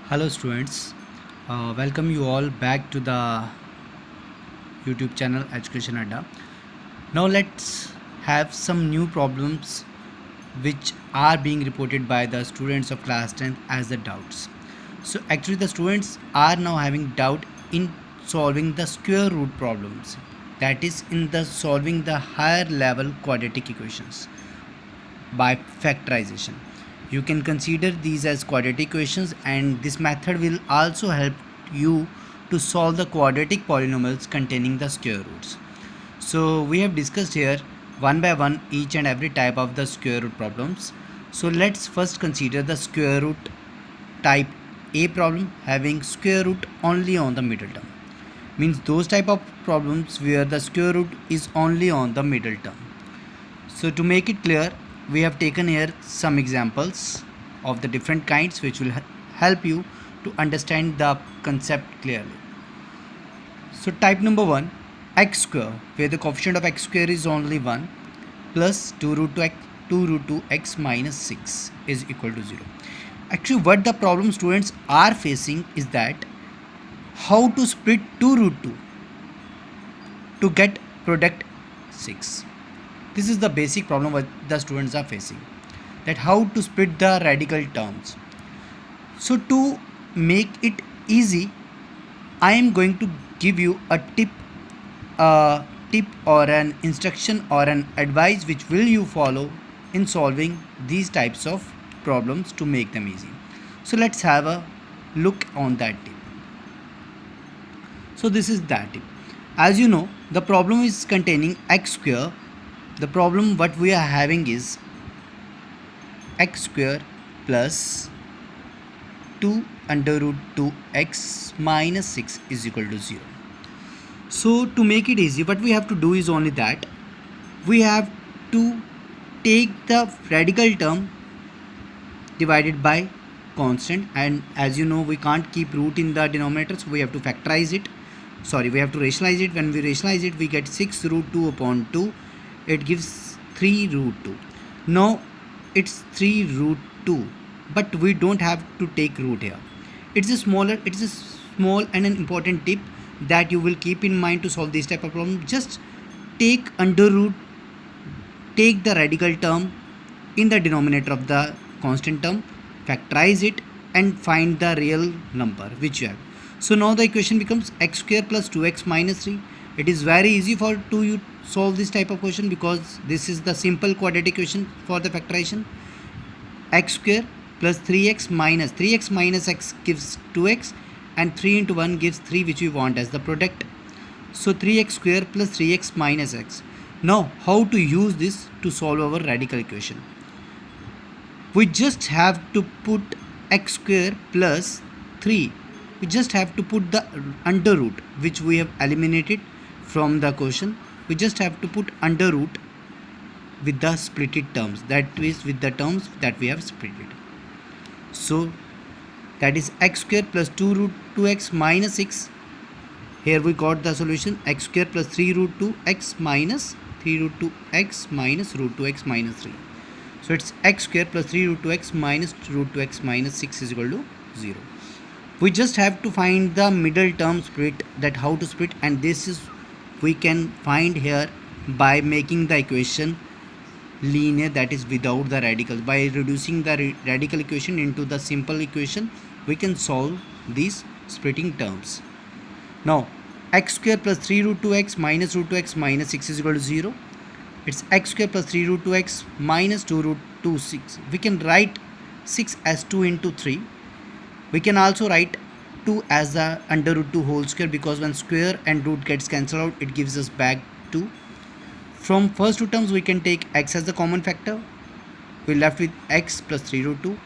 Hello students, welcome you all back to the YouTube channel Education Adda. Now let's have some new problems which are being reported by the students of class 10th as the doubts. So actually the students are now having doubt in solving the square root problems, that is in the solving the higher level quadratic equations by factorization. You can consider these as quadratic equations, and this method will also help you to solve the quadratic polynomials containing the square roots. So we have discussed here one by one each and every type of the square root problems. So let's first consider the square root type A problem having square root only on the middle term. Means those type of problems where the square root is only on the middle term. So to make it clear, we have taken here some examples of the different kinds which will help you to understand the concept clearly. So type number 1, x square, where the coefficient of x square is only 1 plus 2 root 2x minus 6 is equal to 0. Actually what the problem students are facing is that how to split 2 root 2 to get product 6. This is the basic problem what the students are facing, that how to split the radical terms. So to make it easy, I am going to give you a tip or an instruction or an advice which will you follow in solving these types of problems to make them easy. So let's have a look on that tip. So this is that tip. As you know, the problem is containing x square. The problem what we are having is x square plus 2 under root 2x minus 6 is equal to 0. So to make it easy, what we have to do is only that we have to take the radical term divided by constant, and as you know we can't keep root in the denominator, so we have to factorize it. We have to rationalize it. When we rationalize it, we get 6 root 2 upon 2. It gives 3 root 2. Now it's 3 root 2, but we don't have to take root here. It's a small and an important tip that you will keep in mind to solve this type of problem. Just take under root, take the radical term in the denominator of the constant term, factorize it and find the real number which you have. So now the equation becomes x square plus 2x minus 3. It is very easy for you solve this type of question because this is the simple quadratic equation for the factorization. X square plus 3x minus x gives 2x, and 3 into 1 gives 3, which we want as the product. So 3x square plus 3x minus x. Now how to use this to solve our radical equation? We just have to put x square plus 3. We just have to put the under root which we have eliminated from the question. We just have to put under root with the splitted terms, that is with the terms that we have splitted. So that is x square plus 2 root 2x minus 6. Here we got the solution, x square plus 3 root 2x minus 3 root 2x minus root 2x minus 3. So it's x square plus 3 root 2x minus root 2x minus 6 is equal to 0. We just have to find the middle term split, that how to split, and this is we can find here by making the equation linear, that is without the radicals. By reducing the radical equation into the simple equation, we can solve these splitting terms. Now x square plus 3 root 2x minus root 2x minus 6 is equal to 0. It's x square plus 3 root 2x minus 2 root 2 6. We can write 6 as 2 into 3. We can also write 2 as the under root 2 whole square, because when square and root gets cancelled out, it gives us back 2. From first two terms we can take x as the common factor. We left with x plus 3 root 2.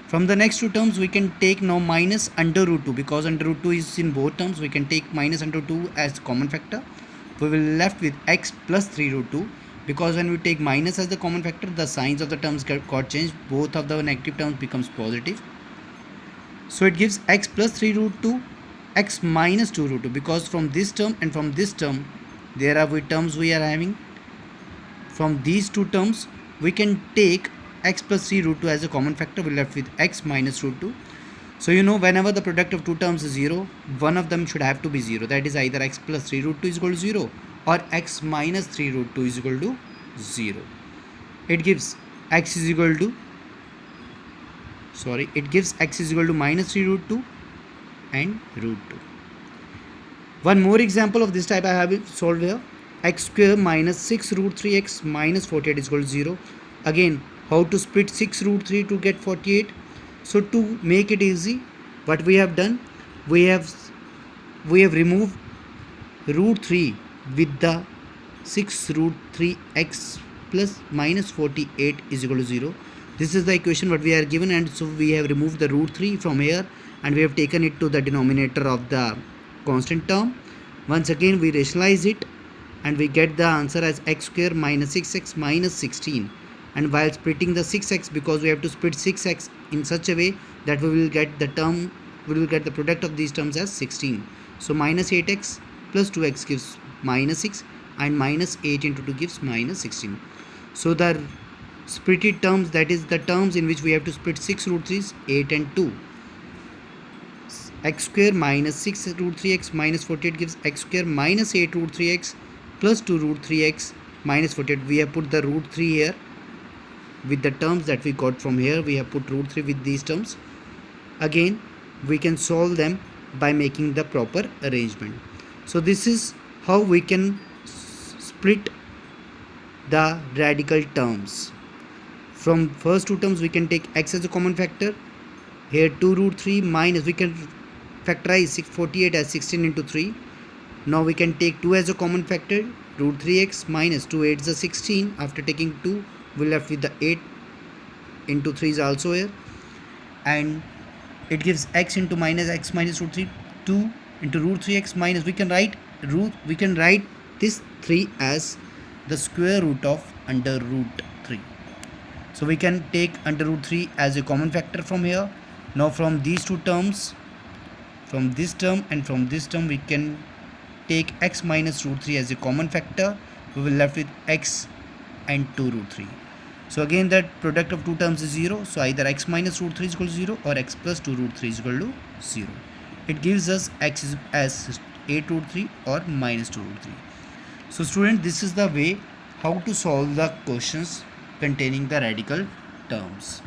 From the next two terms we can take now minus under root 2, because under root 2 is in both terms. We can take minus under 2 as common factor. We will left with x plus 3 root 2, because when we take minus as the common factor, the signs of the terms got changed. Both of the negative terms becomes positive. So it gives x plus 3 root 2, x minus 2 root 2, because from this term and from this term there are terms we are having. From these two terms we can take x plus 3 root 2 as a common factor. We left with x minus root 2. So you know, whenever the product of two terms is 0, one of them should have to be 0. That is either x plus 3 root 2 is equal to 0 or x minus 3 root 2 is equal to 0. It gives x is equal to minus 3 root 2 and root 2. One more example of this type I have solved here. X square minus 6 root 3x minus 48 is equal to 0. Again, how to split 6 root 3 to get 48? So to make it easy, what we have done, we have removed root 3 with the 6 root 3x plus minus 48 is equal to 0. This is the equation what we are given, and so we have removed the root 3 from here and we have taken it to the denominator of the constant term. Once again we rationalize it and we get the answer as x square minus 6x minus 16. And while splitting the 6x, because we have to split 6x in such a way that we will get the product of these terms as 16. So minus 8x plus 2x gives minus 6 and minus 8 into 2 gives minus 16. So the splitted terms, that is the terms in which we have to split 6 root 3's, 8 and 2. X square minus 6 root 3x minus 48 gives x square minus 8 root 3x plus 2 root 3x minus 48. We have put the root 3 here with the terms that we got from here. We have put root 3 with these terms. Again, we can solve them by making the proper arrangement. So this is how we can split the radical terms. From first two terms we can take x as a common factor. Here 2 root 3 minus, we can factorize 48 as 16 into 3. Now we can take 2 as a common factor. Root 3x minus 2 8 is a 16. After taking 2, we left with the 8 into 3 is also here, and it gives x into minus x minus root 3, 2 into root 3x minus, we can write this 3 as the square root of under root 3. So we can take under root 3 as a common factor from here. Now from these two terms, from this term and from this term, we can take x minus root 3 as a common factor. We will left with x and 2 root 3. So again, that product of two terms is 0. So either x minus root 3 is equal to 0 or x plus 2 root 3 is equal to 0. It gives us x as 8 root 3 or minus 2 root 3. So student, this is the way how to solve the questions containing the radical terms.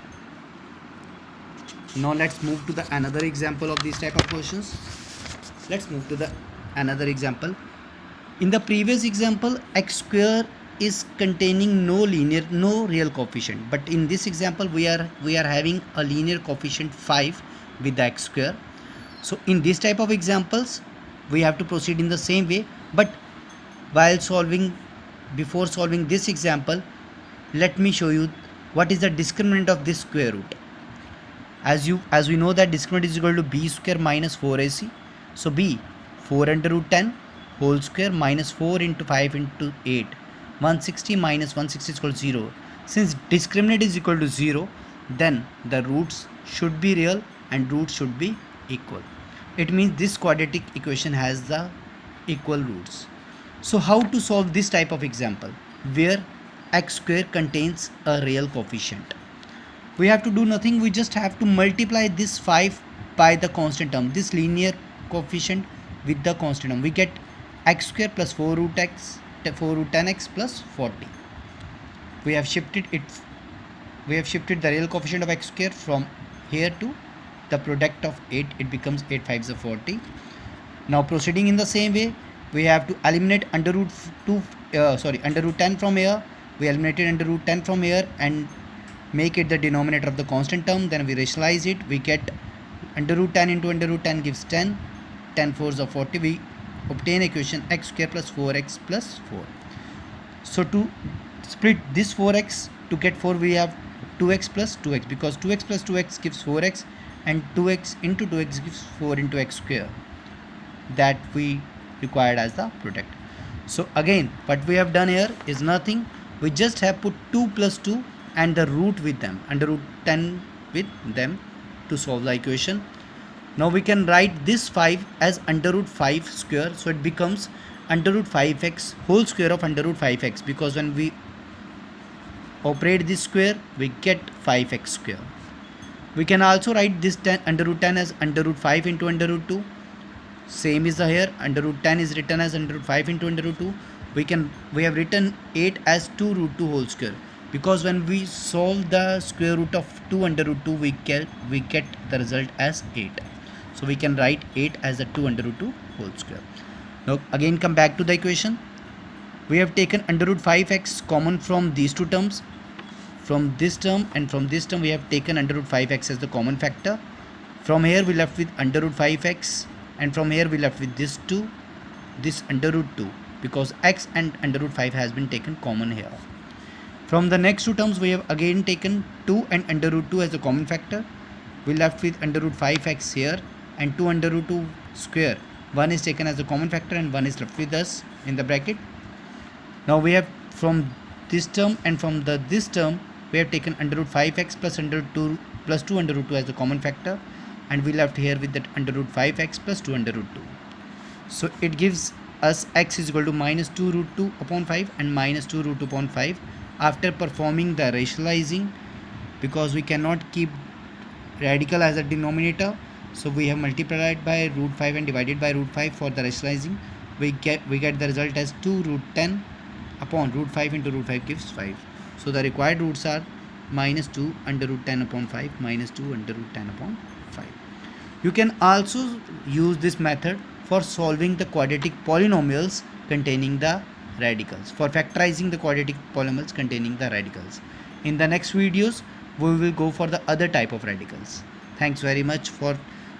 Now let's move to the another example of these type of questions. Let's move to the another example. In the previous example, x square is containing no real coefficient, but in this example we are having a linear coefficient 5 with the x square. So in this type of examples we have to proceed in the same way, but before solving this example, let me show you what is the discriminant of this square root. As we know that discriminant is equal to b square minus 4ac. So b, 4 under root 10 whole square minus 4 into 5 into 8, 160 minus 160 is equal to 0. Since discriminant is equal to 0, then the roots should be real and roots should be equal. It means this quadratic equation has the equal roots. So how to solve this type of example where x square contains a real coefficient? We have to do nothing. We just have to multiply this 5 by the constant term, this linear coefficient with the constant term. We get x square plus 4 root 10x plus 40. We have shifted the real coefficient of x square from here to the product of 8. It becomes 8 5 is 40. Now proceeding in the same way, we have to eliminate under root 10 from here. We eliminated under root 10 from here and make it the denominator of the constant term. Then we rationalize it. We get under root 10 into under root 10 gives 10. 10 4s are 40. We obtain equation x square plus 4x plus 4. So to split this 4x to get 4, we have 2x plus 2x, because 2x plus 2x gives 4x and 2x into 2x gives 4 into x square, that we required as the product. So again, what we have done here is nothing. We just have put 2 plus 2 and the root with them, under root 10 with them, to solve the equation. Now we can write this 5 as under root 5 square, so it becomes under root 5x whole square of under root 5x, because when we operate this square we get 5x square. We can also write this 10 under root 10 as under root 5 into under root 2. Same is here, under root 10 is written as under root 5 into under root 2. We have written 8 as 2 root 2 whole square, because when we solve the square root of 2 under root 2 we get the result as 8. So we can write 8 as the 2 under root 2 whole square. Now again come back to the equation. We have taken under root 5x common from these two terms. From this term and from this term we have taken under root 5x as the common factor. From here we left with under root 5x, and from here we left with this 2, this under root 2, because x and under root 5 has been taken common here. From the next two terms we have again taken 2 and under root 2 as the common factor. We left with under root 5x here and 2 under root 2 square. One is taken as the common factor and one is left with us in the bracket. Now we have from this term and from this term we have taken under root 5x plus under root 2 plus 2 under root 2 as the common factor, and we left here with that under root 5x plus 2 under root 2. So it gives us x is equal to minus 2 root 2 upon 5 and minus 2 root 2 upon 5 after performing the rationalizing, because we cannot keep radical as a denominator. So we have multiplied by root 5 and divided by root 5 for the rationalizing. We get the result as 2 root 10 upon root 5 into root 5 gives 5. So the required roots are minus 2 under root 10 upon 5 minus 2 under root 10 upon 5. You can also use this method for solving the quadratic polynomials containing the radicals, for factorizing the quadratic polynomials containing the radicals. In the next videos we will go for the other type of radicals. Thanks very much. For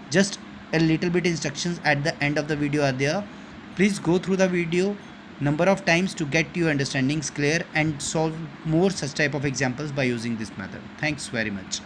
just a little bit instructions at the end of the video are there. Please go through the video number of times to get your understandings clear and solve more such type of examples by using this method. Thanks very much.